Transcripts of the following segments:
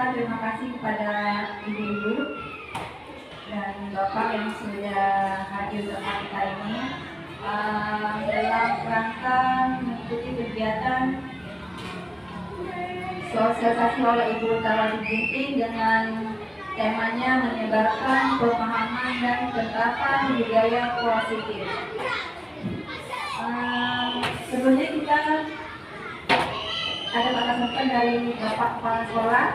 mengucapkan terima kasih kepada ibu-ibu dan bapak yang sudah hadir bersama kita ini dalam rangka mengikuti kegiatan sosialisasi oleh Ibu Tawati Ginting dengan temanya menyebarkan pemahaman dan penerapan budaya positif. Sebelumnya kita ada masukan dari Bapak Kepala Sekolah.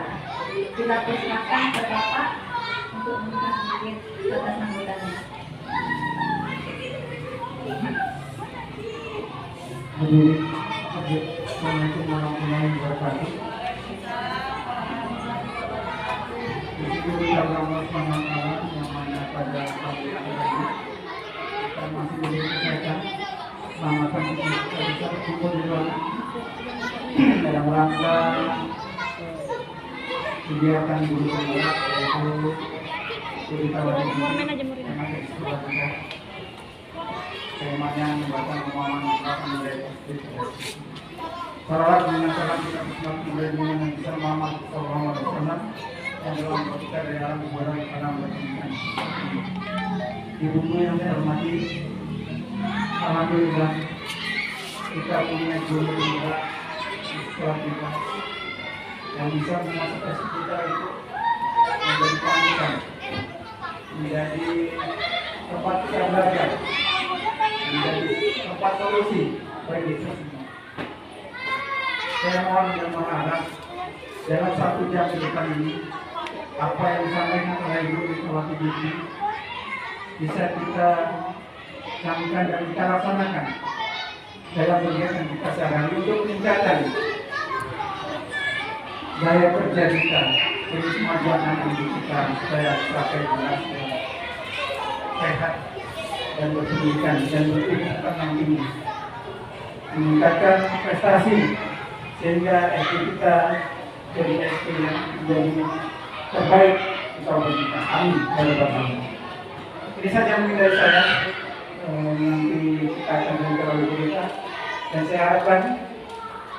Kita persilakan ke Bapak untuk memberikan sedikit kata sambutannya. Assalamualaikum warahmatullahi wabarakatuh. Kita Allah SWT yang mana pada pagi hari ini kita masih diberi kesehatan, selamatan kita bisa berkumpul di ruang dalam rangka kegiatan guru penggerak yaitu Studi Tawati Ginting. Temanya membaca pemahaman penerapan budaya positif. Salawat dengan salam kita Islam dengan bisa Muhammad Sallallahu Alaihi Wasallam yang dalam kita dari alam kebenaran pada berkenan. Ibu-ibu yang saya hormati, alhamdulillah kita punya guru juga di sekolah kita yang bisa memotivasi kita itu menjadi panikan, menjadi tempat kita belajar, menjadi tempat solusi bagi kita semua. Saya mohon dan berharap dalam 1 jam ke depan ini apa yang disampaikan oleh Ibu Tawati Ginting bisa kita camkan dan kita laksanakan dalam kegiatan kita sehari-hari untuk meningkatkan daya kerja kita, jadi kemajuan anak didik kita supaya sampai jelas sehat dan berpendidikan dan berpendidikan yang tinggi, meningkatkan prestasi sehingga SD kita jadi SD yang menjadi terbaik untuk kita. Amin. Ini saja mungkin dari saya. Nanti kita akan berbicara lebih kita dan saya harapkan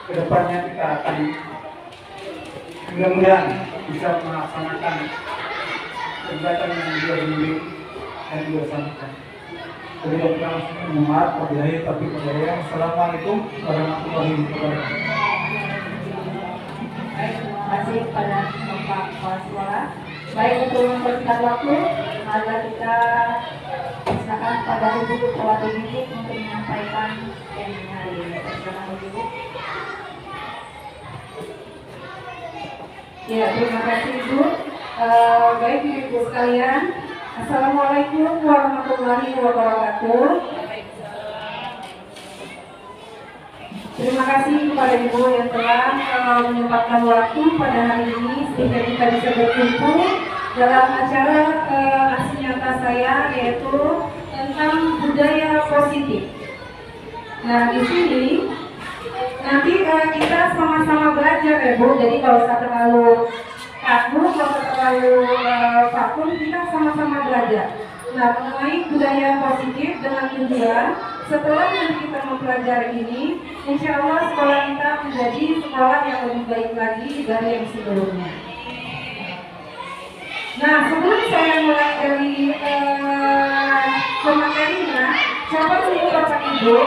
kedepannya kita akan mudah-mudahan bisa melaksanakan kegiatan yang juga dibimbing dan dilaksanakan. Mohon maaf apabila tapi kemudian Assalamualaikum warahmatullahi wabarakatuh. Terima kasih kepada Bapak Kepala Sekolah. Baik, untuk mempersingkat waktu, maka kita silakan pada Ibu Tawati Ginting untuk menyampaikan temanya hari ini. Silakan Ibu. Ya, terima kasih Ibu. Baik Ibu sekalian, Assalamualaikum warahmatullahi wabarakatuh. Terima kasih kepada Ibu yang telah menyempatkan waktu pada hari ini sehingga kita bisa berkumpul dalam acara aksi nyata saya yaitu tentang budaya positif. Nah, di sini nanti kita sama-sama belajar ya Bu, jadi kalau usah terlalu kaku, kalau terlalu vakum, kita sama-sama belajar. Nah, mengenai budaya positif dengan tujuan setelah nanti kita mempelajari ini, insya Allah sekolah kita menjadi sekolah yang lebih baik lagi dari yang sebelumnya. Nah, sebelum saya mulai dari pematerinya, siapa dulu Bapak Ibu?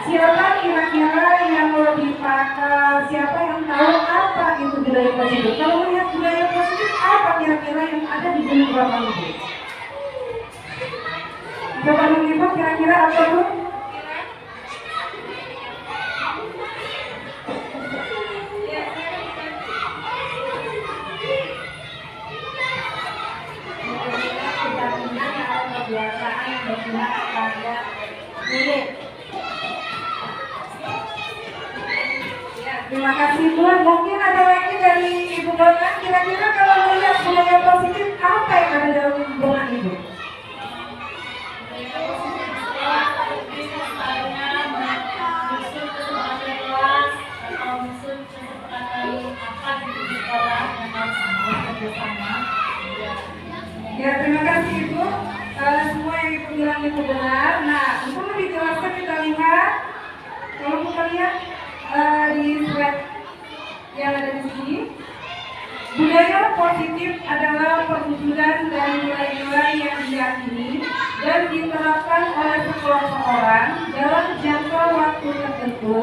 Siapa kira-kira yang lebih pakar? Siapa yang tahu apa itu budaya positif? Kalau melihat budaya positif, apa kira-kira yang ada di benak Bapak Ibu? Bapak Ibu kira-kira apa Bu? Kebiasaan yang berguna pada murid. Ya, terima kasih Bu. Mungkin ada lagi dari Ibu Dona. Kira-kira kalau melihat budaya positif apa yang ada dalam benak Ibu? Ya, terima kasih Ibu. Semua yang Ibu bilang itu benar. Nah, untuk lebih jelasnya kita lihat, kalau kita lihat di slide yang ada di sini, Budaya positif adalah perwujudan dari nilai-nilai yang diyakini dan diterapkan oleh sekelompok orang dalam jangka waktu tertentu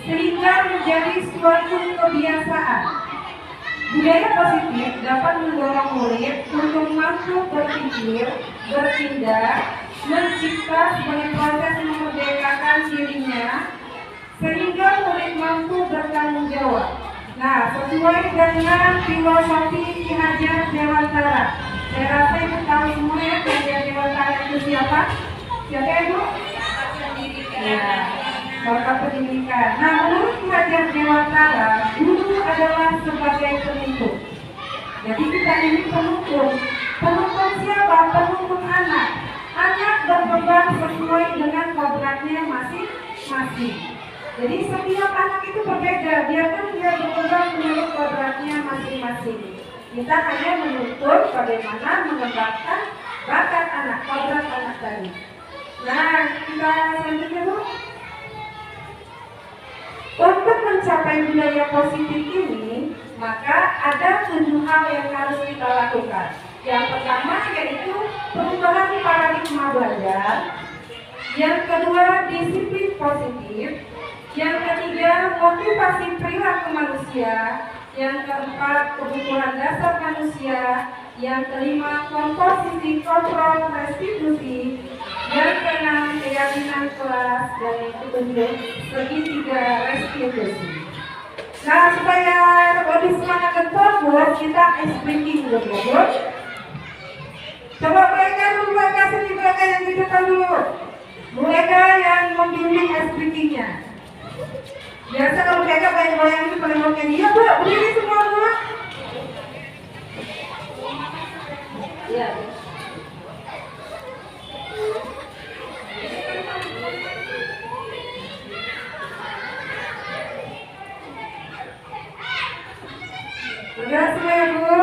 sehingga menjadi suatu kebiasaan. Budaya positif dapat mendorong murid untuk mampu berpikir, bertindak, mencipta sebagai proses memerdekakan dirinya sehingga murid mampu bertanggung jawab. Nah, sesuai dengan filosofi Ki Hajar Dewantara. Saya rasa ibu tahu semua ya, Ki Hajar Dewantara itu siapa? Siapa ibu? Ya, Bapak Pendidikan. Nah, menurut Ki Hajar Dewantara, guru adalah sebagai penuntut. Jadi kita ini penuntut. Penuntut siapa? Penuntut anak. Anak berkembang sesuai dengan kodratnya masing-masing. Jadi setiap anak itu berbeda, biarkan dia berkembang menurut kodratnya masing-masing. Kita hanya menuntut bagaimana mengembangkan bakat anak, kodrat anak tadi. Nah, kita selanjutnya Bu. Untuk mencapai budaya positif ini, maka ada 7 hal yang harus kita lakukan. Yang pertama yaitu perubahan paradigma belajar. Yang kedua, disiplin positif. Yang ketiga, motivasi perilaku manusia. Yang keempat, kebutuhan dasar manusia. Yang kelima, komposisi kontrol restitusi. Yang keenam, keyakinan kelas. Dan yang ketujuh, segitiga restitusi. Nah, supaya lebih semangat dan fokus, kita speaking dulu. Coba mereka dulu, mereka sini, mereka yang di depan dulu. Mereka yang membimbing speakingnya. Biasa kalau mereka bayang-bayang itu paling oke. Iya Bu, berdiri semua Bu. Iya. Bergerak semua ya Bu.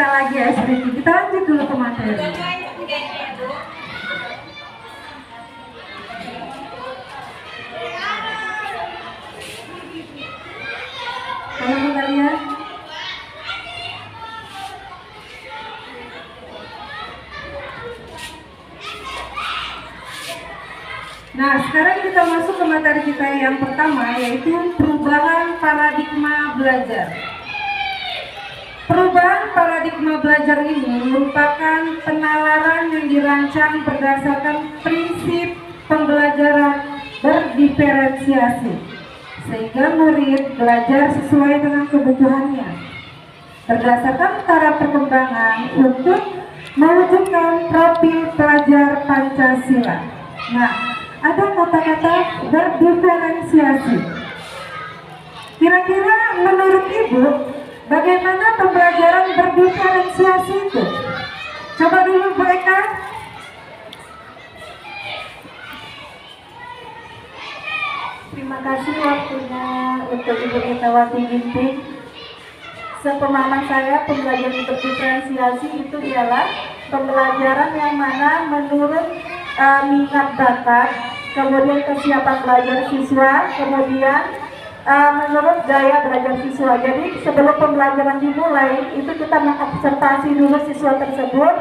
cerita lagi ya sedikit. Kita lanjut dulu ke materi. Halo kalian. Nah, sekarang kita masuk ke materi kita yang pertama, yaitu perubahan paradigma belajar. Perubahan paradigma belajar ini merupakan penalaran yang dirancang berdasarkan prinsip pembelajaran berdiferensiasi, sehingga murid belajar sesuai dengan kebutuhannya, berdasarkan taraf perkembangan untuk mewujudkan profil pelajar Pancasila. Nah, ada kata-kata berdiferensiasi. Kira-kira menurut Ibu, bagaimana pembelajaran berdiferensiasi itu? Coba dulu Bu Eka. Terima kasih waktunya untuk Ibu Etawati Ginting. Sepemahaman saya, pembelajaran berdiferensiasi itu ialah pembelajaran yang mana menurut minat bakat, kemudian kesiapan belajar siswa, kemudian menurut gaya belajar siswa. Jadi sebelum pembelajaran dimulai, itu kita mengobservasi dulu siswa tersebut.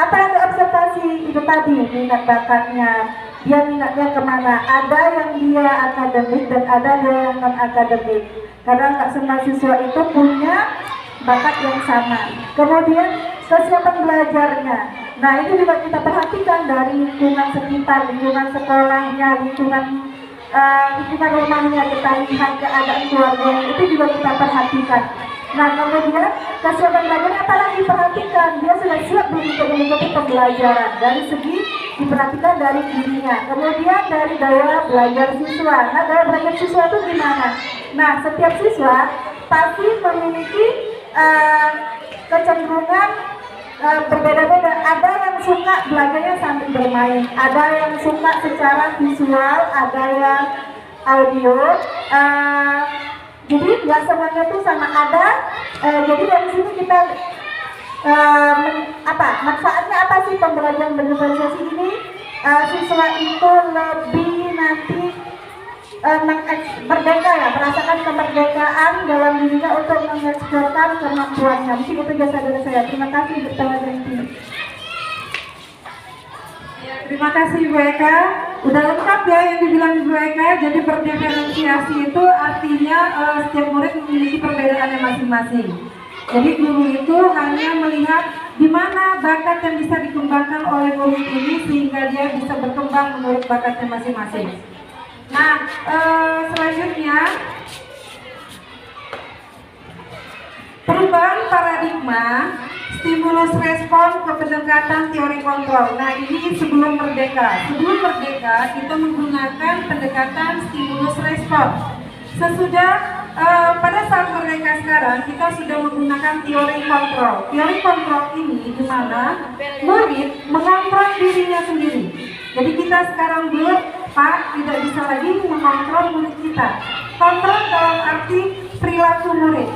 Apa yang diobservasi itu tadi, minat bakatnya, dia minatnya kemana. Ada yang dia akademik dan ada yang non akademik, karena nggak semua siswa itu punya bakat yang sama. Kemudian kesiapan belajarnya, nah ini juga kita perhatikan dari lingkungan sekitar, lingkungan sekolahnya, lingkungan rumahnya, kita lihat keadaan keluarganya, itu juga kita perhatikan. Nah kemudian kesiapan belajar apalagi diperhatikan, dia sudah siap untuk mengikuti pembelajaran. Dari segi diperhatikan dari dirinya, kemudian dari daya belajar siswa. Nah daya belajar siswa itu gimana? Nah setiap siswa pasti memiliki kecenderungan berbeda-beda. Ada yang suka belajarnya sambil bermain, ada yang suka secara visual, ada yang audio. Jadi nggak semuanya tuh sama ada. Jadi dari sini kita manfaatnya apa sih pembelajaran berdiferensiasi ini? Siswa itu lebih nanti merdeka ya, merasakan kemerdekaan dalam dirinya untuk mengeksplorkan kemampuannya. Mungkin itu jasa dari saya. Terima kasih Dr. Ginting. Terima kasih Bu Eka. Udah lengkap ya yang dibilang Bu Eka. Jadi berdiferensiasi itu artinya setiap murid memiliki perbedaannya masing-masing. Jadi guru itu hanya melihat di mana bakat yang bisa dikembangkan oleh murid ini sehingga dia bisa berkembang menurut bakatnya masing-masing. Nah, selanjutnya perubahan paradigma, stimulus respon ke pendekatan teori kontrol. Nah ini sebelum merdeka. Sebelum merdeka kita menggunakan pendekatan stimulus respon. Sesudah pada saat merdeka sekarang kita sudah menggunakan teori kontrol. Teori kontrol ini di mana murid mengontrol dirinya sendiri. Jadi kita sekarang Pak tidak bisa lagi mengontrol murid kita. Kontrol dalam arti perilaku murid.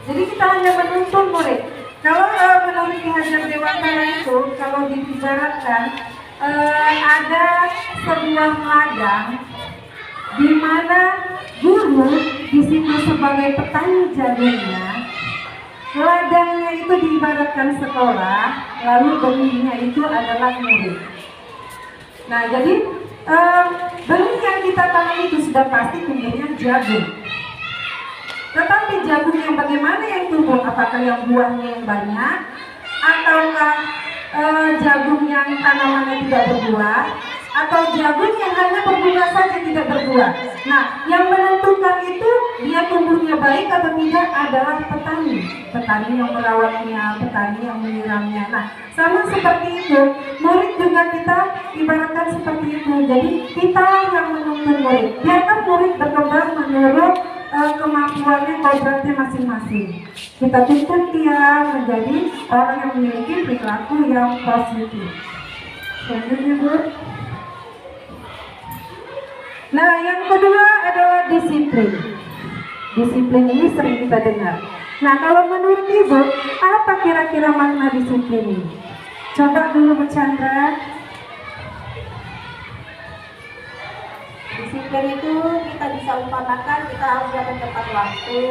Jadi kita hanya menuntun murid. Kalau menurut Ki Hajar Dewantara itu, kalau diibaratkan ada sebuah ladang di mana guru di situ sebagai petani jagungnya, ladangnya itu diibaratkan sekolah, lalu benihnya itu adalah murid. Nah jadi benih yang kita tanam itu sudah pasti tumbuhnya jagung. Tetapi jagung yang bagaimana yang tumbuh? Apakah yang buahnya yang banyak, ataukah jagung yang tanamannya tidak berbuah, atau jagung yang hanya berbunga saja tidak berbuah? Nah, yang menentukan itu dia tumbuhnya baik atau tidak adalah petani. Petani yang merawatnya, petani yang menyiramnya. Nah, sama seperti itu, murid juga kita ibaratkan seperti itu. Jadi kita yang menuntun murid. Biarkan murid berkembang menurut kemampuannya, kodratnya masing-masing. Kita tuntun dia menjadi orang yang memiliki perilaku yang positif. Selanjutnya Bu. Nah yang kedua adalah disiplin. Disiplin ini sering kita dengar. Nah, kalau menurut Ibu, apa kira-kira makna disiplin ini? Coba dulu Bu Chandra. Disiplin itu kita bisa umpamakan kita harus datang tepat waktu.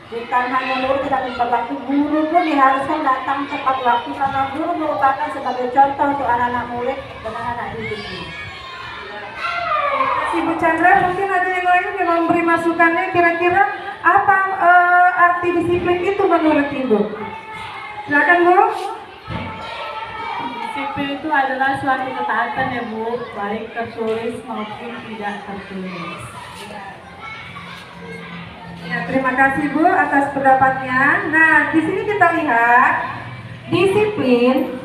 Bukan hanya murid tidak tepat waktu, guru pun diharuskan datang tepat waktu karena guru merupakan sebagai contoh untuk anak-anak murid dan anak-anak didik. Si Bu Chandra, mungkin ada yang lain yang memberi masukannya, kira-kira apa arti disiplin itu menurut Ibu? Silakan Bu. Disiplin itu adalah suatu ketaatan ya Bu, baik tertulis maupun tidak tertulis. Ya, terima kasih Bu atas pendapatnya. Nah, di sini kita lihat disiplin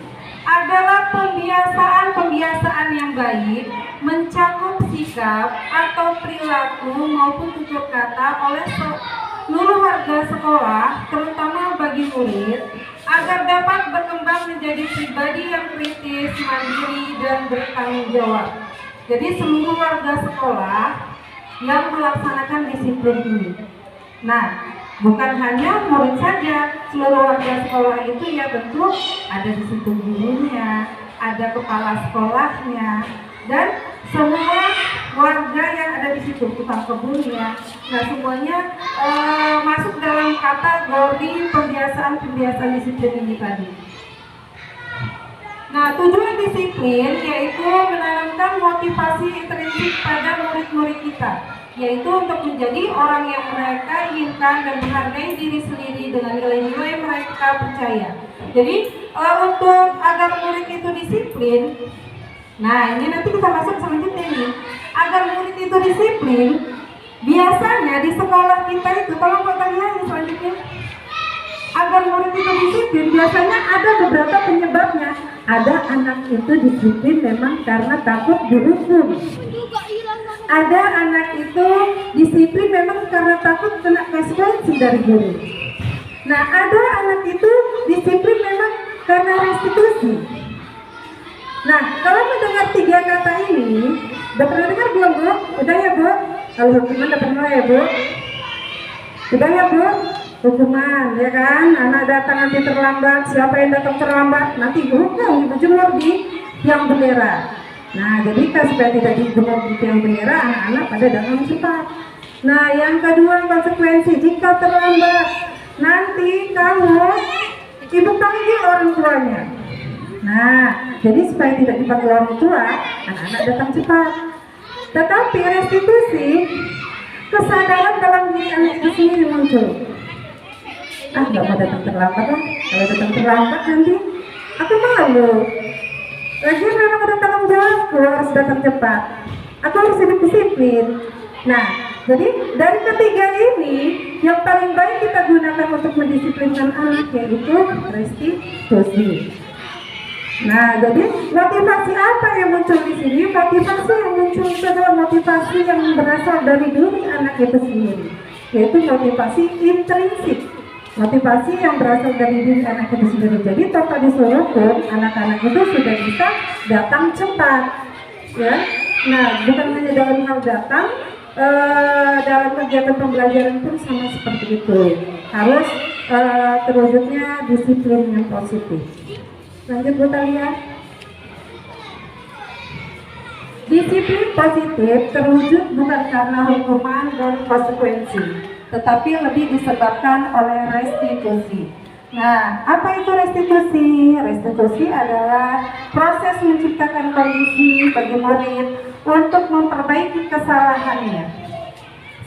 adalah pembiasaan yang baik mencakup sikap atau perilaku maupun tutur kata oleh seluruh warga sekolah, terutama bagi murid, agar dapat berkembang menjadi pribadi yang kritis, mandiri, dan bertanggung jawab. Jadi seluruh warga sekolah yang melaksanakan disiplin ini. Nah, bukan hanya murid saja, seluruh warga sekolah itu ya tentu ada di situ gurunya, ada kepala sekolahnya, dan semua warga yang ada di situ, tukang kebunnya. Nah, semuanya masuk dalam kategori pembiasaan disiplin ini tadi. Nah, tujuan disiplin yaitu menanamkan motivasi intrinsik pada murid-murid kita, yaitu untuk menjadi orang yang mereka inginkan dan menghargai diri sendiri dengan nilai-nilai mereka percaya. Jadi untuk agar murid itu disiplin, nah ini nanti kita masuk selanjutnya nih. Agar murid itu disiplin, biasanya di sekolah kita itu, tolong pertanyaan selanjutnya. Agar murid itu disiplin, biasanya ada beberapa penyebabnya. Ada anak itu disiplin memang karena takut dihukum. Ada anak itu disiplin memang karena takut kena konsekuensi dari guru. Nah, ada anak itu disiplin memang karena restitusi. Nah, kalau mendengar tiga kata ini, udah pernah dengar belum Bu? Udah ya Bu? Kalau hukuman udah pernah ya Bu? Udah ya Bu? Hukuman, ya kan? Anak datang nanti terlambat, siapa yang datang terlambat nanti hukum dijemur di tiang bendera. Nah, jadi supaya tidak dijemur di tiang bendera, anak-anak pada datang cepat. Nah, yang kedua konsekuensi, jika terlambat nanti kamu ibu panggil orang tuanya. Nah, jadi supaya tidak dipanggil orang tua, anak-anak datang cepat. Tetapi restitusi, kesadaran dalam diri anak itu sendiri muncul. Nggak mau datang terlambat lah. Kalau datang terlambat nanti aku malu. Lagi memang ada tanggung jawabku, harus datang cepat. Aku harus hidup disiplin. Nah, jadi dari ketiga ini yang paling baik kita gunakan untuk mendisiplinkan anak yaitu restitusi. Nah, jadi motivasi apa yang muncul di sini? Motivasi yang muncul itu adalah motivasi yang berasal dari diri anak itu sendiri, yaitu motivasi intrinsik. Motivasi yang berasal dari diri anak itu sendiri. Jadi tanpa disuruh pun anak-anak itu sudah bisa datang cepat, ya. Nah, bukan hanya dalam hal datang, dalam kegiatan pembelajaran pun sama seperti itu. Harus terwujudnya disiplin yang positif. Lanjut Bu Talia. Disiplin positif terwujud bukan karena hukuman dan konsekuensi, tetapi lebih disebabkan oleh restitusi. Nah, apa itu restitusi? Restitusi adalah proses menciptakan kondisi bagi murid untuk memperbaiki kesalahannya,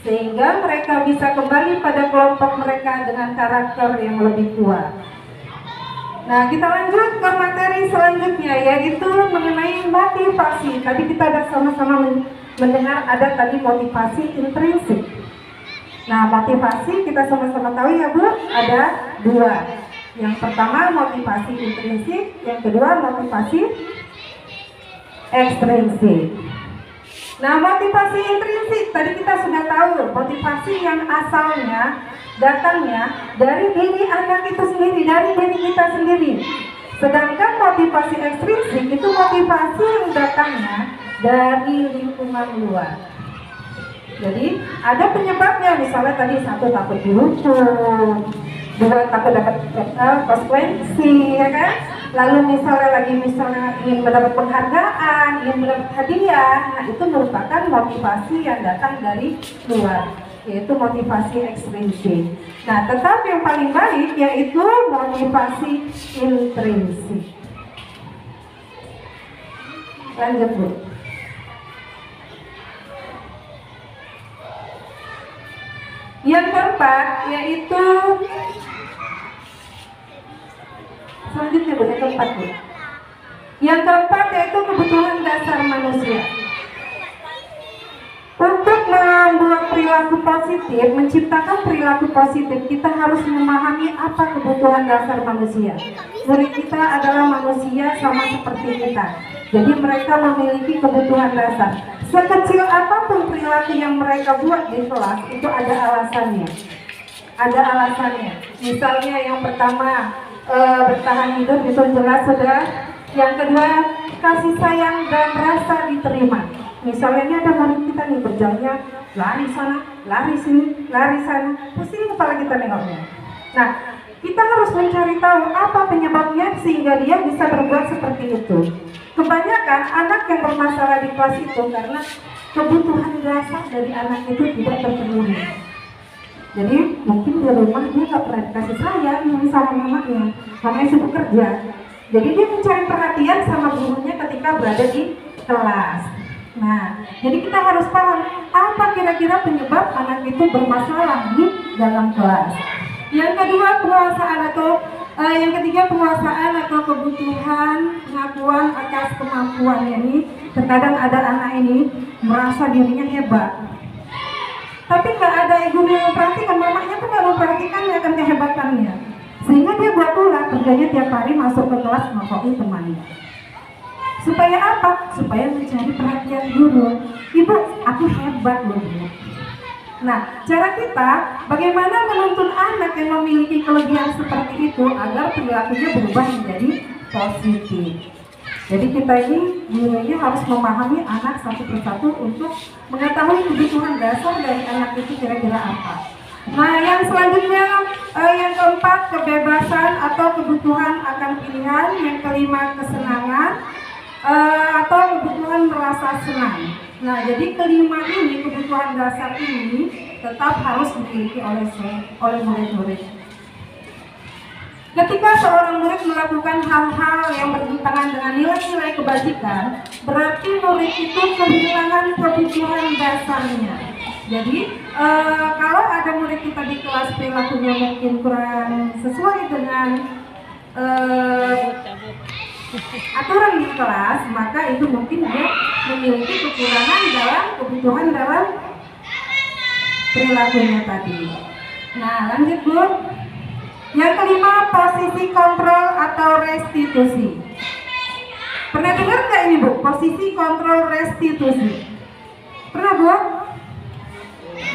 sehingga mereka bisa kembali pada kelompok mereka dengan karakter yang lebih kuat. Nah, kita lanjut ke materi selanjutnya, yaitu mengenai motivasi. Tadi kita ada sama-sama mendengar ada tadi motivasi intrinsik. Nah, motivasi kita sama-sama tahu ya Bu, ada dua. Yang pertama motivasi intrinsik, yang kedua motivasi ekstrinsik. Nah, motivasi intrinsik tadi kita sudah tahu, motivasi yang asalnya datangnya dari diri anak itu sendiri, dari diri kita sendiri. Sedangkan motivasi ekstrinsik itu motivasi yang datangnya dari lingkungan luar. Jadi ada penyebabnya, misalnya tadi satu takut dihukum, dua takut dapat konsekuensi, ya kan? Lalu misalnya ingin mendapat penghargaan, ingin mendapat hadiah, nah itu merupakan motivasi yang datang dari luar, yaitu motivasi ekstrinsik. Nah, tetapi yang paling baik yaitu motivasi intrinsik. Lanjut, Bu. Yang keempat yaitu selanjutnya, Bu, yang keempat, Bu. Yang keempat yaitu kebutuhan dasar manusia. Untuk membuat perilaku positif, menciptakan perilaku positif, kita harus memahami apa kebutuhan dasar manusia. Murid kita adalah manusia sama seperti kita. Jadi mereka memiliki kebutuhan dasar. Sekecil apapun perilaku yang mereka buat di kelas, itu ada alasannya. Ada alasannya. Misalnya yang pertama, bertahan hidup, itu jelas sudah. Yang kedua, kasih sayang dan rasa diterima. Misalnya ini ada murid kita nih berjalannya lari sana, lari sini, lari sana, pusing kepala kita nengoknya. Nah, kita harus mencari tahu apa penyebabnya sehingga dia bisa berbuat seperti itu. Kebanyakan anak yang bermasalah di kelas itu karena kebutuhan dasar dari anak itu tidak terpenuhi. Jadi mungkin di rumah dia nggak pernah dikasih sayang sama mamanya, mamanya sibuk kerja. Jadi dia mencari perhatian sama gurunya ketika berada di kelas. Nah, jadi kita harus paham apa kira-kira penyebab anak itu bermasalah di dalam kelas. Yang kedua, yang ketiga penguasaan atau kebutuhan pengakuan atas kemampuannya ini. Terkadang ada anak ini merasa dirinya hebat, tapi nggak ada guru yang memperhatikan, mamanya tuh nggak memperhatikannya akan kehebatannya, sehingga dia buat ulah kerjanya tiap hari masuk ke kelas ngokokin temannya. Supaya apa? Supaya mencari perhatian guru. Ibu, aku hebat loh, Bu. Nah, cara kita bagaimana menuntun anak yang memiliki kelebihan seperti itu agar perilakunya berubah menjadi positif. Jadi kita ini gurunya harus memahami anak satu persatu untuk mengetahui kebutuhan dasar dari anak itu kira-kira apa. Nah, yang selanjutnya yang keempat, kebebasan atau kebutuhan akan pilihan. Yang kelima, kesenangan atau kebutuhan merasa senang. Nah, jadi kelima ini, kebutuhan dasar ini tetap harus dimiliki oleh murid-murid. Ketika seorang murid melakukan hal-hal yang bertentangan dengan nilai-nilai kebajikan, berarti murid itu kehilangan kebutuhan dasarnya. Jadi kalau ada murid kita di kelas perilakunya mungkin kurang sesuai dengan aturan di kelas, maka itu mungkin dia memiliki kekurangan dalam kebutuhan dalam perilakunya tadi. Nah, lanjut, Bu. Yang kelima, posisi kontrol atau restitusi. Pernah dengar nggak ini, Bu? Posisi kontrol restitusi. Pernah, Bu?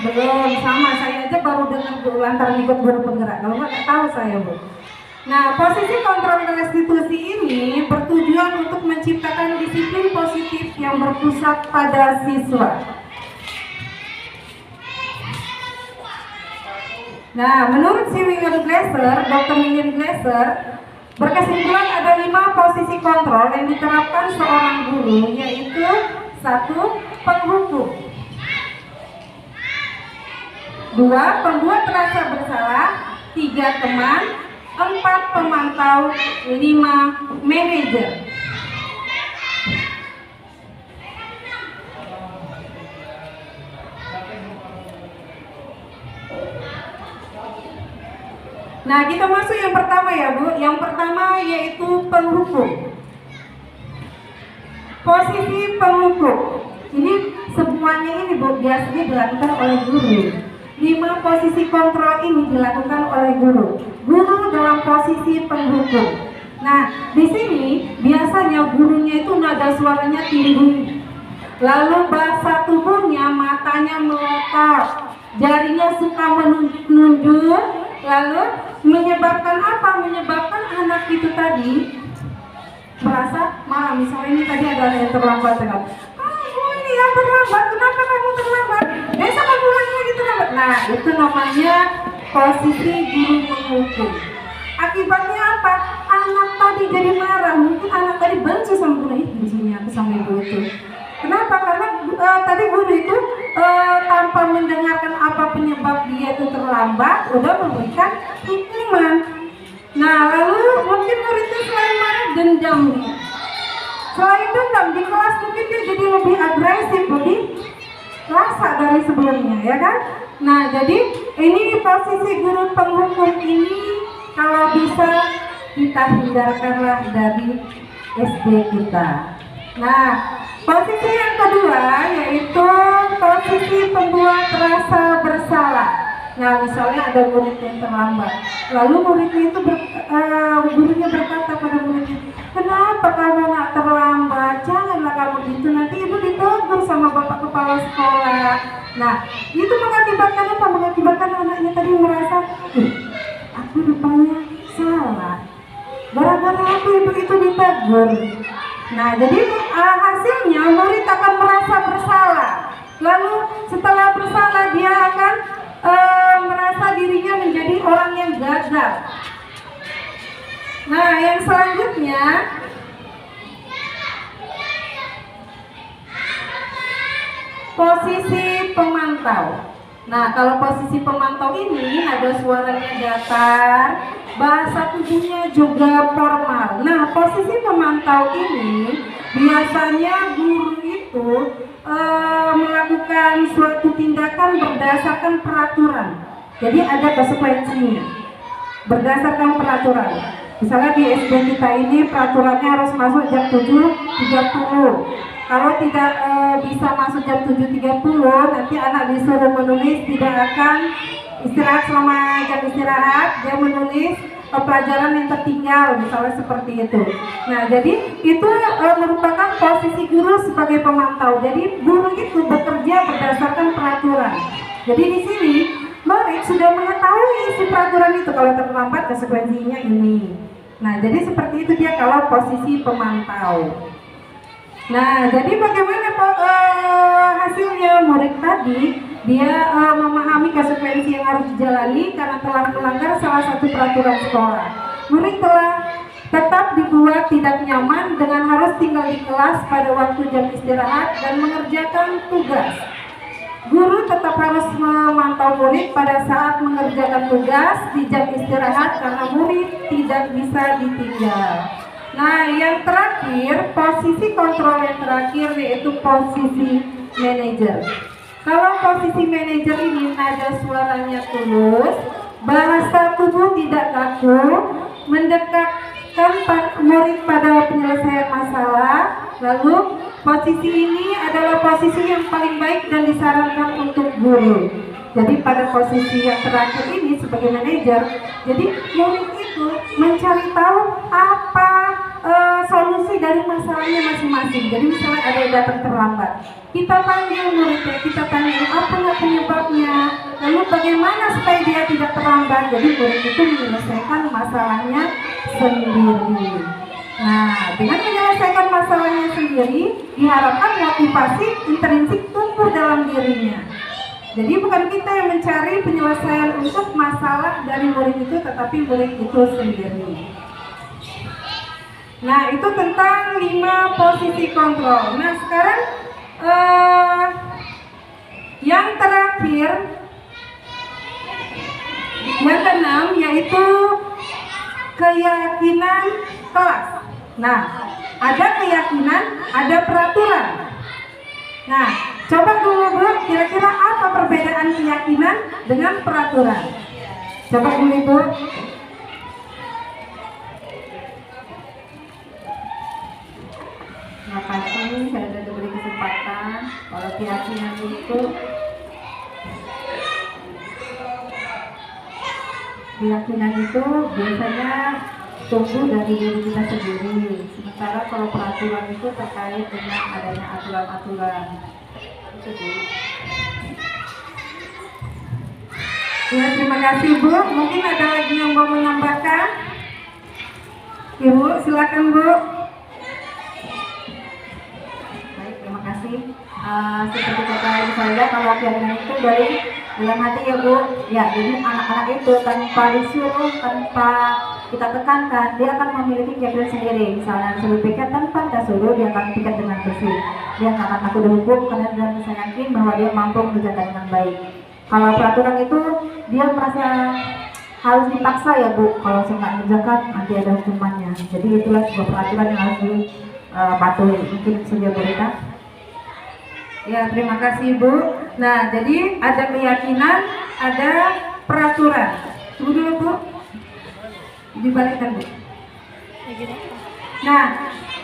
Belum, sama saya aja baru dengar lantaran ikut guru penggerak. Kalau nggak tahu saya, Bu. Nah, posisi kontrol restitusi ini bertujuan untuk menciptakan disiplin positif yang berpusat pada siswa. Nah, menurut si William Glasser, Dr. William Glasser berkesimpulan ada 5 posisi kontrol yang diterapkan seorang guru, yaitu 1. Penghukum, 2. Pembuat rasa bersalah, 3. Teman, 4. Pemantau, 5. Manajer. Nah, kita masuk yang pertama ya, Bu. Yang pertama yaitu penghukum. Posisi penghukum. Ini semuanya ini, Bu, biasanya dilakukan oleh guru. 5 posisi kontrol ini dilakukan oleh guru. Guru dalam posisi penghukum. Nah, di sini biasanya gurunya itu nada suaranya tinggi. Lalu bahasa tubuhnya, matanya melotot, jarinya suka menunjuk, lalu menyebabkan apa? Menyebabkan anak itu tadi merasa marah. Misalnya ini tadi ada yang terlambat, kamu ini yang terlambat, kenapa kamu terlambat? Besok Nah, itu namanya posisi guru menghukum. Akibatnya apa? Anak tadi jadi marah. Mungkin anak tadi benci sama guru itu, bencinya aku sama ibu itu. Kenapa? Karena tadi guru itu tanpa mendengarkan apa penyebab dia itu terlambat, udah memberikan hukuman. Nah, lalu mungkin murid itu selain marah, dendam nih. Selain dendam di kelas mungkin dia jadi lebih agresif, lebih rasa dari sebelumnya, ya kan? Nah, jadi ini posisi guru penghukum ini kalau bisa kita hindarkanlah dari SD kita. Nah, posisi yang kedua yaitu posisi pembuat rasa bersalah. Nah, misalnya ada murid yang terlambat, lalu muridnya itu gurunya berkata pada muridnya, kenapa kamu nak terlambat? Janganlah kamu gitu, nanti ibu ditegur sama bapak kepala sekolah. Nah, itu mengakibatkan apa? Mengakibatkan anaknya tadi merasa, aku rupanya salah. Gara-gara aku ibu itu ditegur. Nah, jadi hasilnya murid akan merasa bersalah. Lalu setelah bersalah dia akan merasa dirinya menjadi orang yang gagal. Nah, yang selanjutnya posisi pemantau. Nah, kalau posisi pemantau ini ada suaranya datar, bahasa tubuhnya juga formal. Nah, posisi pemantau ini biasanya guru itu melakukan suatu tindakan berdasarkan peraturan. Jadi ada konsekuensinya berdasarkan peraturan. Misalnya di SD kita ini peraturannya harus masuk jam 7.30. Kalau tidak bisa masuk jam 7.30, nanti anak disuruh menulis, tidak akan istirahat selama jam istirahat, dia menulis pelajaran yang tertinggal, misalnya seperti itu. Nah, jadi itu merupakan posisi guru sebagai pemantau. Jadi guru itu bekerja berdasarkan peraturan. Jadi di sini murid sudah mengetahui isi peraturan itu, kalau terlambat konsekuensinya ini. Nah, jadi seperti itu dia kalau posisi pemantau. Nah, jadi bagaimana hasilnya? Murid tadi dia memahami konsekuensi yang harus dijalani karena telah melanggar salah satu peraturan sekolah. Murid telah tetap dibuat tidak nyaman dengan harus tinggal di kelas pada waktu jam istirahat dan mengerjakan tugas. Guru tetap harus memantau murid pada saat mengerjakan tugas di jam istirahat karena murid tidak bisa ditinggal. Nah, yang terakhir, posisi kontrol yang terakhir yaitu posisi manajer. Kalau posisi manajer ini nada suaranya tulus, bahasa tubuh tidak kaku, mendekatkan murid pada penyelesaian masalah. Lalu posisi ini adalah posisi yang paling baik dan disarankan untuk guru. Jadi pada posisi yang terakhir ini sebagai manajer, jadi murid itu mencari tahu apa solusi dari masalahnya masing-masing. Jadi misalnya ada yang datang terlambat, kita panggil muridnya, kita tanya apa penyebabnya, lalu bagaimana supaya dia tidak terlambat. Jadi murid itu menyelesaikan masalahnya sendiri. Nah, dengan menyelesaikan masalahnya sendiri, diharapkan motivasi intrinsik tumbuh dalam dirinya. Jadi bukan kita yang mencari penyelesaian untuk masalah dari murid itu, tetapi murid itu sendiri. Nah, itu tentang 5 posisi kontrol. Nah, sekarang yang terakhir, yang keenam, yaitu keyakinan kelas. Nah, ada keyakinan, ada peraturan. Nah, coba dulu Bu, kira-kira apa perbedaan keyakinan dengan peraturan? Coba dulu Bu. Terima kasih, saya sudah diberi kesempatan. Kalau keyakinan itu biasanya tumbuh dari diri kita sendiri. Sementara kalau peraturan itu terkait dengan adanya aturan-aturan. Itu Bu. Ya, terima kasih Bu. Mungkin ada lagi yang mau menambahkan? Ibu, silakan Bu. Baik, terima kasih. seperti kata ibu saya, kalau keyakinan itu dari dalam hati ya Bu. Ya, jadi anak-anak itu tanpa disuruh, tanpa kita tekankan, dia akan memiliki keyakinan sendiri. Misalnya suruh pikir tanpa kita suruh, dia akan pikir dengan bersih. Dia nggak akan takut dihukum karena dia bisa yakin bahwa dia mampu mengerjakan dengan baik. Kalau peraturan itu dia merasa harus dipaksa ya Bu, kalau saya nggak mengerjakan nanti ada hukumannya. Jadi itulah sebuah peraturan yang harus dipatuhi. Mungkin saja berita. Ya, terima kasih Bu. Nah, jadi ada keyakinan, ada peraturan. Tunggu dulu Bu. Dibalikkan Bu. Nah,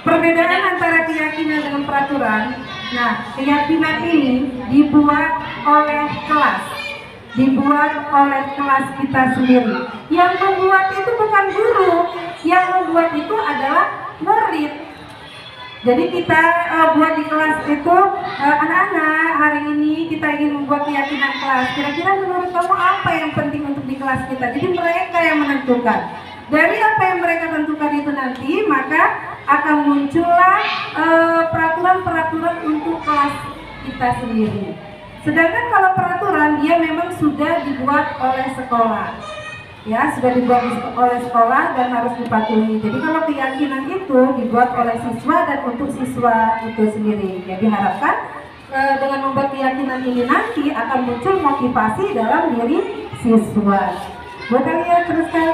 perbedaan antara keyakinan dengan peraturan. Nah, keyakinan ini dibuat oleh kelas. Dibuat oleh kelas kita sendiri. Yang membuat itu bukan guru, yang membuat itu adalah murid. Jadi kita buat di kelas itu, anak-anak hari ini kita ingin membuat keyakinan kelas. Kira-kira menurut kamu apa yang penting untuk di kelas kita? Jadi mereka yang menentukan. Dari apa yang mereka tentukan itu nanti, maka akan muncullah peraturan-peraturan untuk kelas kita sendiri. Sedangkan kalau peraturan dia memang sudah dibuat oleh sekolah. Ya, sudah dibuat oleh sekolah dan harus dipatuhi. Jadi kalau keyakinan itu dibuat oleh siswa dan untuk siswa itu sendiri. Jadi diharapkan dengan membuat keyakinan ini nanti akan muncul motivasi dalam diri siswa. Buat kalian teruskan.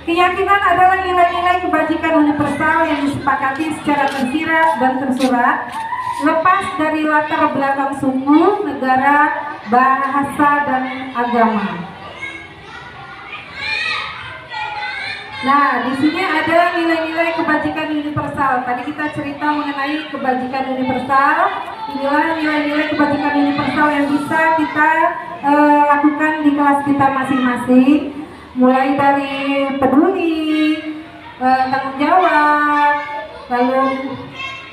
Keyakinan adalah nilai-nilai kebajikan universal yang disepakati secara tersirat dan tersurat, lepas dari latar belakang suku, negara, bahasa, dan agama. Nah, di sini ada nilai-nilai kebajikan universal. Tadi kita cerita mengenai kebajikan universal. Inilah nilai-nilai kebajikan universal yang bisa kita lakukan di kelas kita masing-masing. Mulai dari peduli, tanggung jawab, lalu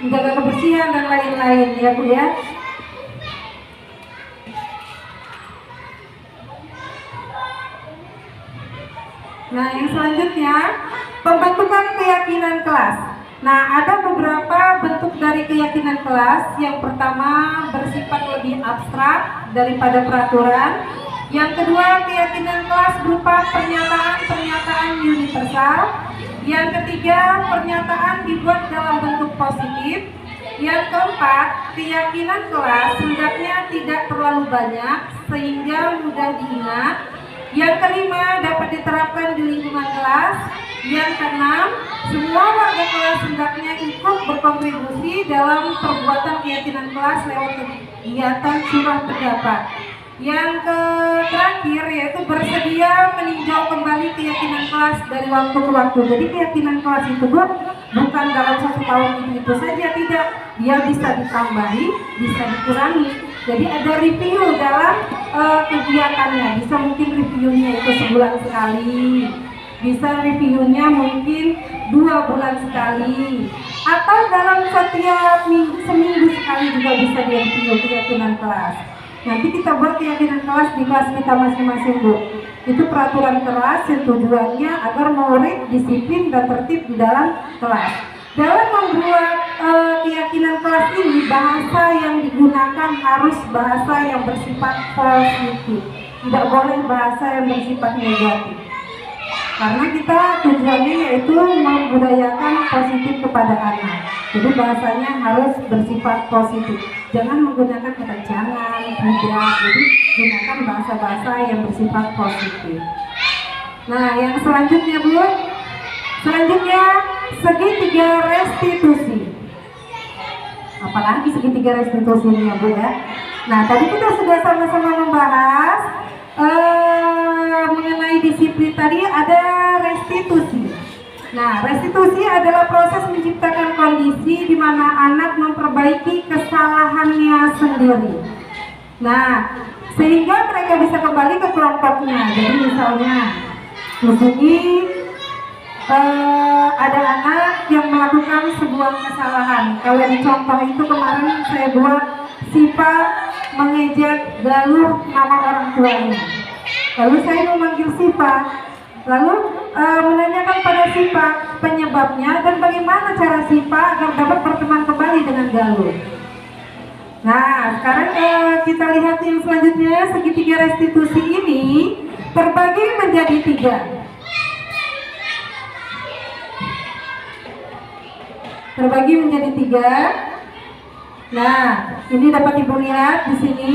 menjaga kebersihan dan lain-lain ya Bu ya. Nah, yang selanjutnya pembentukan keyakinan kelas. Nah, ada beberapa bentuk dari keyakinan kelas. Yang pertama bersifat lebih abstrak daripada peraturan. Yang kedua, keyakinan kelas berupa pernyataan-pernyataan universal. Yang ketiga, pernyataan dibuat dalam bentuk positif. Yang keempat, keyakinan kelas hendaknya tidak terlalu banyak sehingga mudah diingat. Yang kelima, dapat diterapkan di lingkungan kelas. Yang keenam, semua warga kelas hendaknya ikut berkontribusi dalam perbuatan keyakinan kelas lewat kegiatan curah pendapat. Yang terakhir yaitu bersedia meninjau kembali keyakinan kelas dari waktu ke waktu. Jadi keyakinan kelas itu bukan dalam 1 tahun itu saja, tidak. Dia bisa ditambahi, bisa dikurangi. Jadi ada review dalam kegiatannya. Bisa mungkin reviewnya itu sebulan sekali, bisa reviewnya mungkin 2 bulan sekali, atau dalam setiap seminggu sekali juga bisa direview keyakinan kelas. Nanti kita buat keyakinan kelas di kelas kita masing-masing Bu. Itu peraturan kelas yang tujuannya agar murid disiplin dan tertib di dalam kelas. Dalam membuat keyakinan kelas ini, bahasa yang digunakan harus bahasa yang bersifat positif. Tidak boleh bahasa yang bersifat negatif. Karena kita tujuannya yaitu membudayakan positif kepada anak. Jadi bahasanya harus bersifat positif. Jangan menggunakan kata jangan, tidak. Jadi gunakan bahasa-bahasa yang bersifat positif. Nah, yang selanjutnya Bu. Selanjutnya, segitiga restitusi. Apalagi segitiga restitusinya Bu ya. Nah, tadi kita sudah sama-sama membahas mengenai disiplin. Tadi ada restitusi. Nah, restitusi adalah proses menciptakan kondisi di mana anak memperbaiki kesalahannya sendiri. Nah, sehingga mereka bisa kembali ke kelompoknya. Jadi misalnya di sini ada anak yang melakukan sebuah kesalahan. Kalau di contoh itu kemarin saya buat Sipa mengejek Galuh nama orang tuanya. Lalu saya memanggil Sipa, lalu menanyakan pada Sipa penyebabnya dan bagaimana cara Sipa agar dapat berteman kembali dengan Galuh. Nah, sekarang kita lihat yang selanjutnya. Segitiga restitusi ini terbagi menjadi 3. Terbagi menjadi 3. Nah, ini dapat Ibu lihat di sini.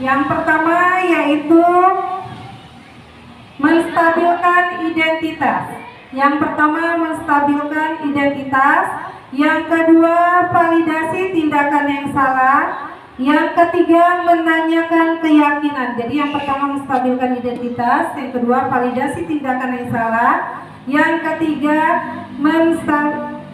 Yang pertama yaitu menstabilkan identitas. Yang pertama menstabilkan identitas. Yang kedua validasi tindakan yang salah. Yang ketiga menanyakan keyakinan. Jadi yang pertama menstabilkan identitas. Yang kedua validasi tindakan yang salah. Yang ketiga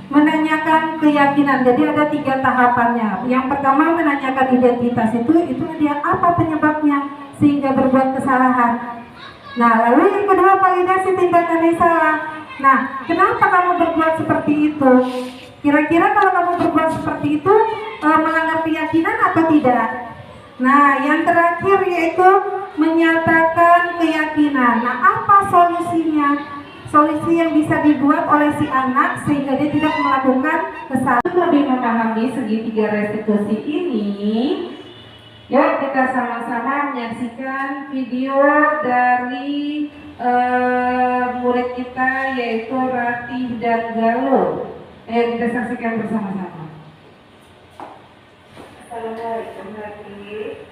menanyakan keyakinan. Jadi ada 3 tahapannya. Yang pertama menanyakan identitas itu dia apa penyebabnya sehingga berbuat kesalahan. Nah, lalu yang kedua validasi tindakan yang salah. Nah, kenapa kamu berbuat seperti itu? Kira-kira kalau kamu berbuat seperti itu melanggar keyakinan atau tidak? Nah, yang terakhir yaitu menyatakan keyakinan. Nah, apa solusinya? Solusi yang bisa dibuat oleh si anak sehingga dia tidak melakukan kesalahan. Lebih memahami segitiga restitusi ini, yuk kita sama-sama menyaksikan video dari murid kita yaitu Ratih dan Galuh. Kita saksikan bersama-sama. Assalamualaikum Ratih.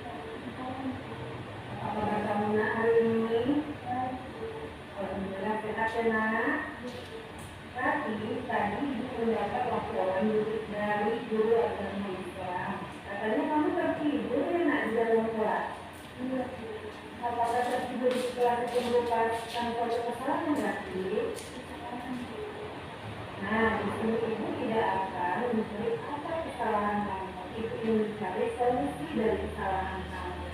Apa kabar nak hari ini? Alhamdulillah sehat ya nak. Ratih, tadi ibu mendapat laporan dari guru agama Islam. Katanya kamu tertidur ya nak di dalam kelas. Apakah tertidur di kelas itu merupakan suatu kesalahan Ratih? Nah, di sini ibu tidak akan mencari apa kesalahan kamu. Ibu ingin mencari solusi dari kesalahan kamu.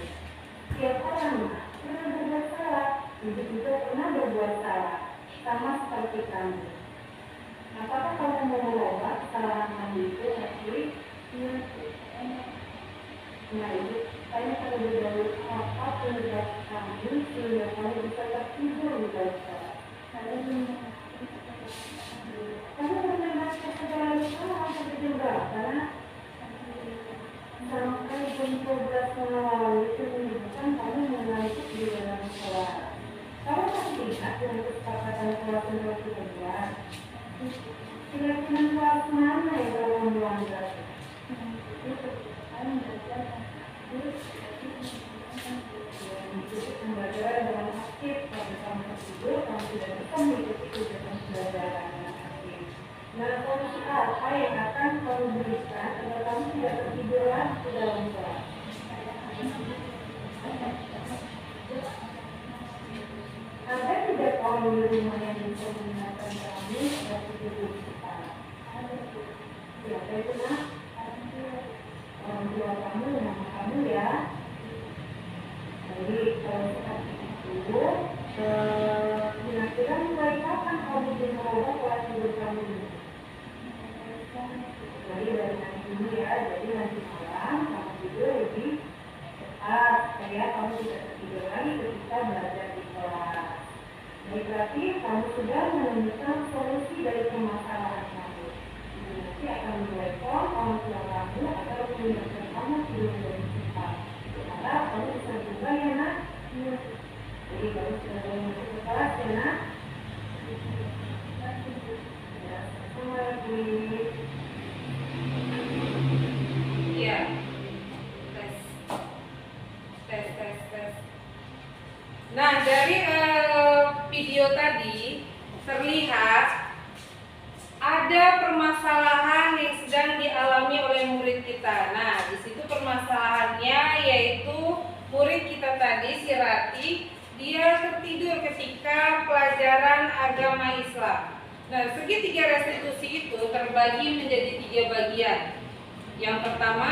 Setiap orang pernah berbuat salah, ibu juga pernah berbuat salah, sama seperti kamu. Apakah kamu mau mengubah kesalahan kamu itu, Ratih? Nah, ibu tanya terlebih dahulu apa penyebab kamu sehingga kamu bisa tertidur di dalam kelas. Kamu pernah baca segala salah sampai jam berapa? Sampai jam 12 malam itu menunjukkan kamu mengantuk di dalam kelas. Kamu masih ingat dengan kesepakatan kelas untuk dibuat? Keyakinan kelas mana yang kamu melanggar? Pembelajaran dengan aktif, kalau kamu tertidur, kamu tidak bisa mengikuti kegiatan pembelajaran dengan aktif. Nah, solusi apa yang akan kamu berikan agar kamu tidak tertidur lagi di dalam kelas? Ada tidak orang di rumah yang bisa mengingatkan kamu agar tidur di sekolah? Siapa itu nak? Orang tua kamu, mama kamu ya. Jadi kalau seperti itu, kira-kira mulai kapan kamu bisa mengubah pola tidur kamu ini? Jadi dari nanti ini ya, jadi nanti malam kamu tidur lebih cepat supaya kamu tidak tertidur lagi ketika belajar di kelas. Jadi berarti kamu sudah menemukan solusi dari permasalahan kamu. Jadi nanti akan merespon orang tua kamu agar mengingatkan kamu tidur lebih cepat. Karena kamu bisa berubah ya nak. Jadi kamu sudah masuk ke kelas ya nak. Ya, sama lagi. Iya. Tes. Nah, dari video tadi terlihat ada permasalahan yang sedang dialami oleh murid kita. Nah, di situ permasalahannya yaitu murid kita tadi si Ratih, dia tertidur ketika pelajaran agama Islam. Nah, segitiga restitusi itu terbagi menjadi 3 bagian. Yang pertama,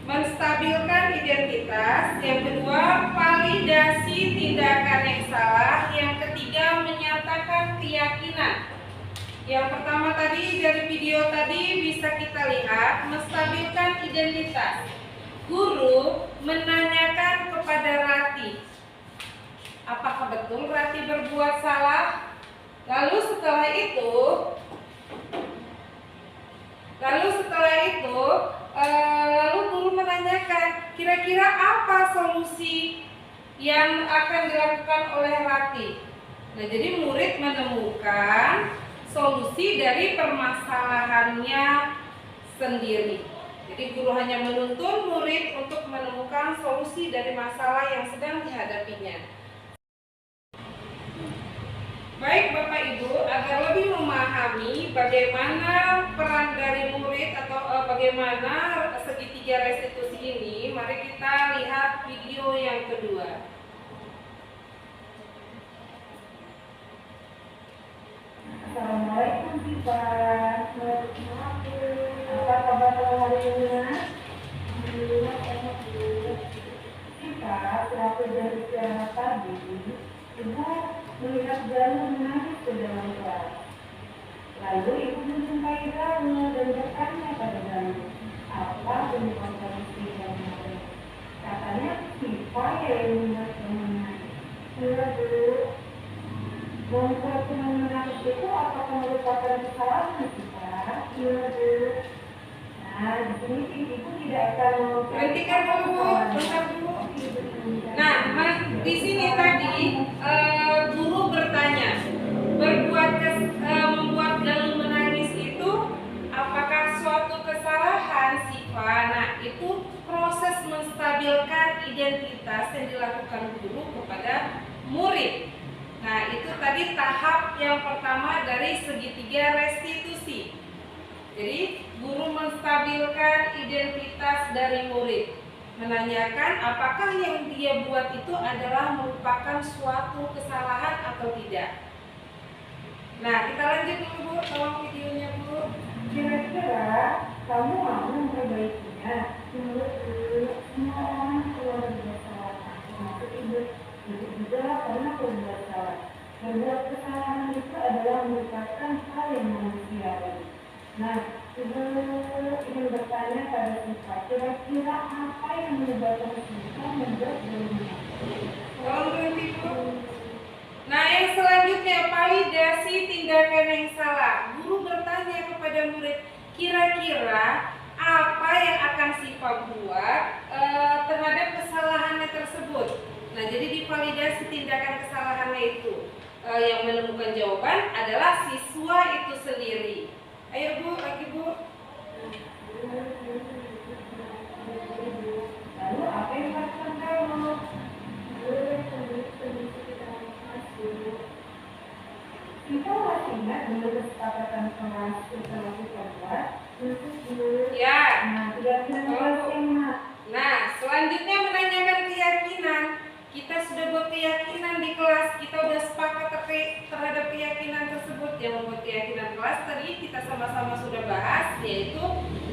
menstabilkan identitas. Yang kedua, validasi tindakan yang salah. Yang ketiga, menyatakan keyakinan. Yang pertama tadi dari video tadi bisa kita lihat menstabilkan identitas. Guru menanyakan kepada Ratih, apakah betul Ratih berbuat salah? Lalu setelah itu, lalu guru menanyakan, kira-kira apa solusi yang akan dilakukan oleh Rati? Nah, jadi murid menemukan solusi dari permasalahannya sendiri. Jadi guru hanya menuntun murid untuk menemukan solusi dari masalah yang sedang dihadapinya. Baik Bapak Ibu, agar lebih memahami bagaimana peran dari murid atau bagaimana segitiga restitusi ini, mari kita lihat video yang kedua. Assalamualaikum Sifat. Apa kabar hari ini? Sifat, selaku dari siaran tadi, Ibu melihat Galuh menangis ke dalam kelas. Lalu Ibu menjumpai Galuh dan bertanya pada Galuh, apa penyebab kondisi yang menangis? Katanya Sifat yang membuat menangis. Lalu membuat menangis itu apakah merupakan kesalahan Sifat? Nah, di sini Ibu tidak akan Hentikan dulu, bentar dulu. Nah, di sini tadi guru bertanya, membuat Galuh menangis itu apakah suatu kesalahan Siva? Nah, itu proses menstabilkan identitas yang dilakukan guru kepada murid. Nah, itu tadi tahap yang pertama dari segitiga restitusi. Jadi, guru menstabilkan identitas dari murid, menanyakan apakah yang dia buat itu adalah merupakan suatu kesalahan atau tidak. Nah, kita lanjut dulu Bu, tolong videonya Bu. Kira-kira kamu mau memperbaikinya? Menurut semua orang keluarga salah, termasuk Ibu juga pernah berbuat salah. Berbuat kesalahan itu adalah merupakan hal yang manusiawi. Nah, Ibu ingin bertanya pada Sifat, kira-kira apa yang menyebabkan Sifat membuat Galuh? Tolong berhenti Bu. Nah, yang selanjutnya validasi tindakan yang salah. Guru bertanya kepada murid, kira-kira apa yang akan Sifat buat terhadap kesalahannya tersebut. Nah, jadi divalidasi tindakan kesalahannya itu. Yang menemukan jawaban adalah siswa itu sendiri. Ayo Bu, lagi Bu. Lalu apa yang dilakukan Galuh? Kita masih ingat dulu kesepakatan kelas setelah kita buat untuk dulu. Ya. Nah, keyakinan kelasnya. Nah, selanjutnya menanyakan keyakinan. Kita sudah buat keyakinan di kelas, kita sudah sepakat terhadap keyakinan tersebut. Yang membuat keyakinan kelas tadi kita sama-sama sudah bahas, yaitu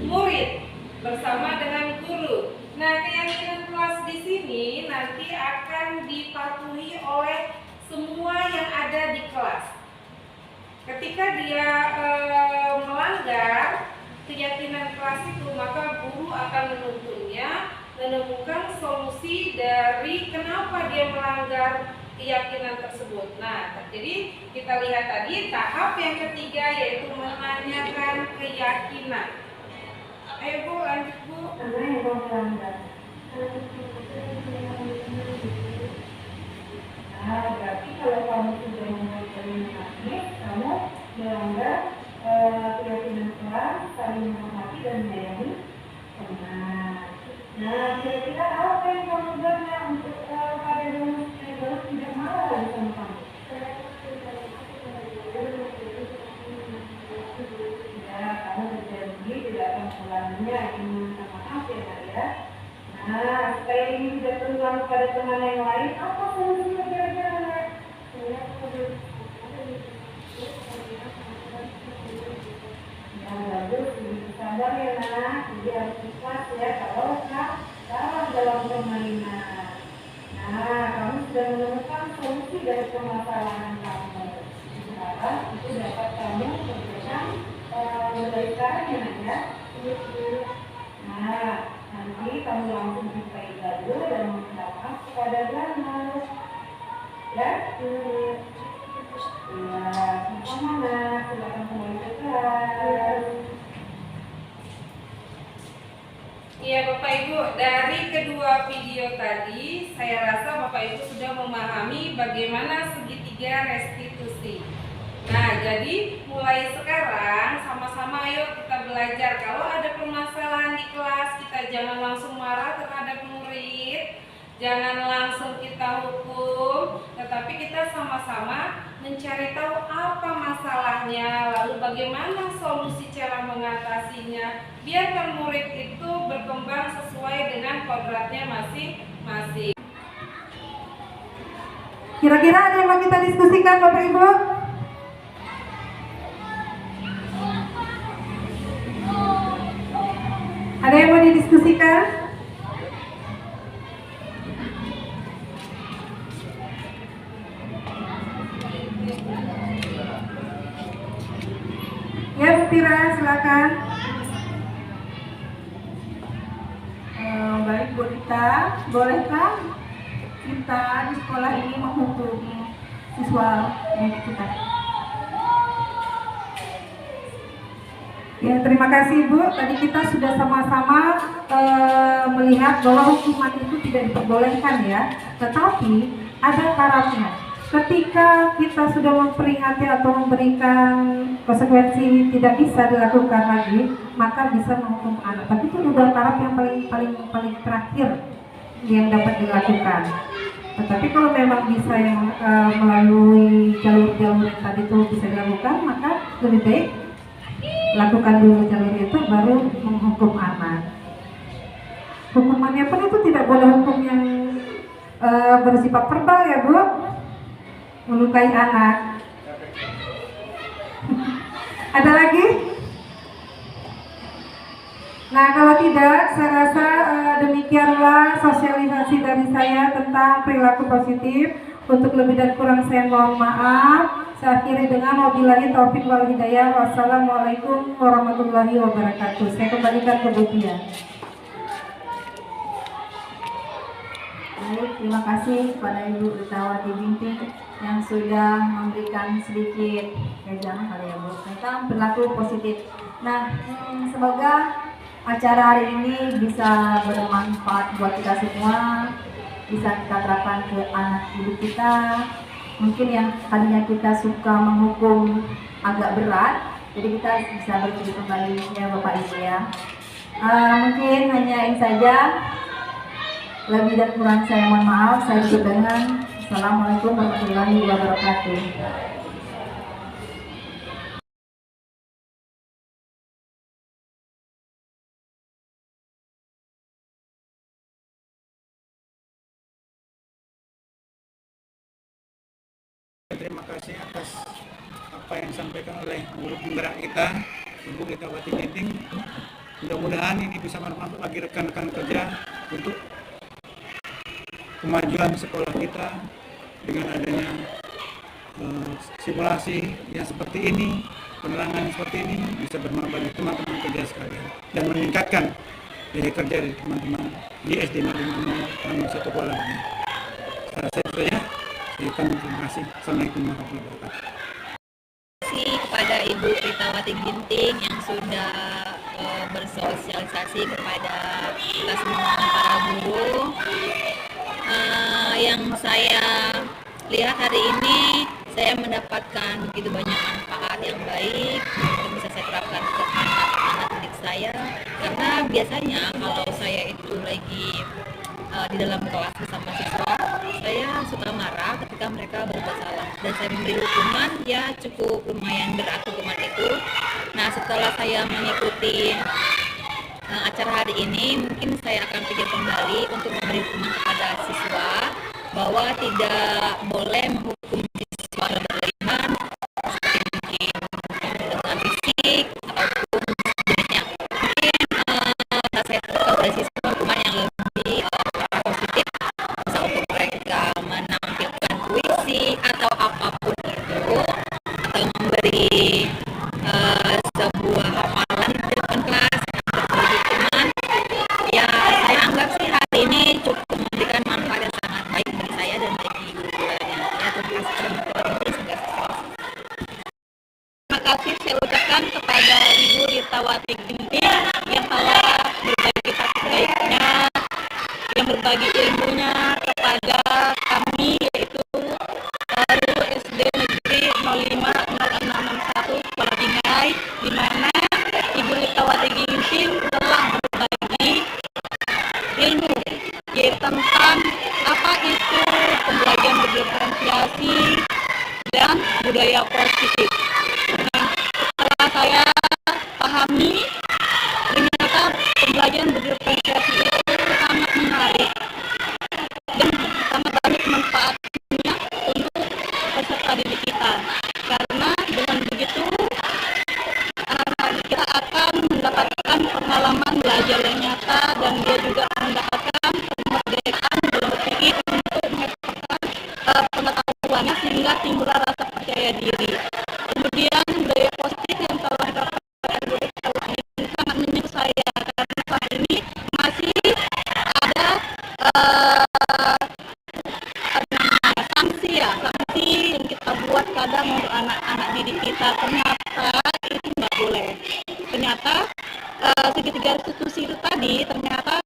murid bersama dengan guru. Nah, keyakinan kelas di sini nanti akan dipatuhi oleh semua yang ada di kelas. Ketika dia melanggar keyakinan kelas itu, maka guru akan menuntunnya menemukan solusi dari kenapa dia melanggar keyakinan tersebut. Nah, jadi kita lihat tadi tahap yang ketiga yaitu menanyakan keyakinan. Ayo Bu, lanjut Bu. Mana yang mau melanggar? Nah, berarti kalau kamu sudah membuat nangis, kamu melanggar keyakinan kelas, saling menghormati dan menyayangi teman. Nah, kira-kira apa yang kamu buat untuk pada Galuh tidak marah lagi sama kamu? Ya, kamu berjanji tidak akan mengulanginya, ingin minta maaf ya Nak ya. Nah, supaya ini tidak terulang pada teman yang lain, apa solusinya kira-kira Nak? Ya, bagus, lebih sabar ya Nak. Jadi harus ikhlas ya kalau salah dalam permainan. Nah, kamu sudah menemukan solusi dari permasalahan kamu. Sekarang itu dapat kamu kerjakan mulai sekarang ya Nak ya. Nah, nanti kamu langsung jumpai Galuh dan minta maaf kepada Galuh. Ya, Ya, mana? Silakan kembali ke kelas. Iya Bapak Ibu, dari kedua video tadi saya rasa Bapak Ibu sudah memahami bagaimana segitiga restitusi. Nah, jadi mulai sekarang sama-sama ayo kita belajar. Kalau ada permasalahan di kelas, kita jangan langsung marah terhadap murid, jangan langsung kita hukum, tetapi kita sama-sama mencari tahu apa masalahnya, lalu bagaimana solusi cara mengatasinya, biarkan murid itu berkembang sesuai dengan kodratnya masing-masing. Kira-kira ada yang mau kita diskusikan Bapak Ibu? Ada yang mau didiskusikan? Ya Bu Tira, silakan. Baik Bu Rita, bolehkah kita di sekolah ini menghukumi siswa didik kita? Ya, terima kasih Bu. Tadi kita sudah sama-sama melihat bahwa hukuman itu tidak diperbolehkan ya. Tetapi ada syaratnya. Ketika kita sudah memperingati atau memberikan konsekuensi tidak bisa dilakukan lagi, maka bisa menghukum anak. Tapi itu juga taraf yang paling terakhir yang dapat dilakukan. Tetapi kalau memang bisa yang melalui jalur-jalur yang tadi itu bisa dilakukan, maka lebih baik lakukan dulu jalur itu baru menghukum anak. Hukumannya pun itu tidak boleh hukum yang bersifat verbal ya Bu, melukai anak. Ada lagi? Nah kalau tidak, saya rasa demikianlah sosialisasi dari saya tentang perilaku positif. Untuk lebih dan kurang saya mohon maaf. Saya akhiri dengan wabillahi taufik wal hidayah. Wassalamualaikum warahmatullahi wabarakatuh. Saya kembalikan ke Bu Tia. Baik, terima kasih kepada Ibu Ritawati Ginting yang sudah memberikan sedikit wejangan kali ya Bu tentang perilaku positif. Nah, semoga acara hari ini bisa bermanfaat buat kita semua, bisa kita terapkan ke anak didik kita. Mungkin yang tadinya kita suka menghukum agak berat, jadi kita bisa berpikir kembali ya Bapak Ibu ya. Mungkin hanya ini saja. Lebih dan kurang saya mohon maaf. Saya tutup dengan Assalamualaikum warahmatullahi wabarakatuh. Terima kasih atas apa yang disampaikan oleh guru penggerak kita, Ibu Ritawati Ginting. Mudah-mudahan ini bisa bermanfaat bagi rekan-rekan kerja untuk kemajuan sekolah kita dengan adanya simulasi yang seperti ini, penerangan seperti ini bisa bermanfaat bagi teman-teman kerja sekalian dan meningkatkan daya kerja dari teman-teman di SD Negeri 1 Kuala ini. Saya saja. Terima kasih. Assalamualaikum warahmatullahi wabarakatuh. Terima kasih kepada Ibu Ritawati Ginting yang sudah bersosialisasi kepada kita semua para guru. Yang saya lihat hari ini, saya mendapatkan begitu banyak manfaat yang baik yang bisa saya terapkan ke anak-anak didik saya. Karena biasanya kalau saya itu lagi di dalam kelas bersama siswa, saya suka marah ketika mereka berbuat salah dan saya memberi hukuman ya cukup lumayan berat hukuman itu. Nah setelah saya mengikuti acara hari ini, mungkin saya akan pikir kembali untuk memberi hukuman kepada siswa bahwa tidak boleh menghukum siswa berlebihan seperti mungkin dengan fisik ataupun sejenisnya. Mungkin saya terapkan dari siswa hukuman yang lebih positif, bisa untuk mereka menampilkan puisi atau apapun itu, atau memberi sebuah hafalan di depan kelas atau hukuman. Ya saya anggap sih hari ini cukup memberikan manfaat yang sangat baik bagi saya dan bagi guru lainnya. Ya terima kasih. kasih saya ucapkan kepada Ibu Ritawati Ginting yang telah berbagi takdir baiknya, yang berbagi ilmunya kepada kami, yaitu guru SD Negeri 050661 Kuala Bingai, di mana Ibu Ritawati Ginting telah berbagi ilmu yaitu tentang apa itu pembelajaran berdiferensiasi dan budaya positif. Nah, setelah saya pahami, ternyata pembelajaran berdiferensiasi itu sangat menarik dan sangat banyak manfaatnya untuk peserta didik kita. Karena dengan begitu kita akan mendapatkan pengalaman belajar yang nyata dan dia juga mendapatkan kemerdekaan dalam berpikir untuk mengembangkan pengetahuannya sehingga timbul rasa percaya diri. Kemudian budaya positif yang telah didapatkan oleh kawan ini sangat menyentuh saya karena saat ini masih ada sanksi yang kita buat kadang untuk anak-anak didik kita, ternyata itu nggak boleh. Ternyata segitiga restitusi itu tadi ternyata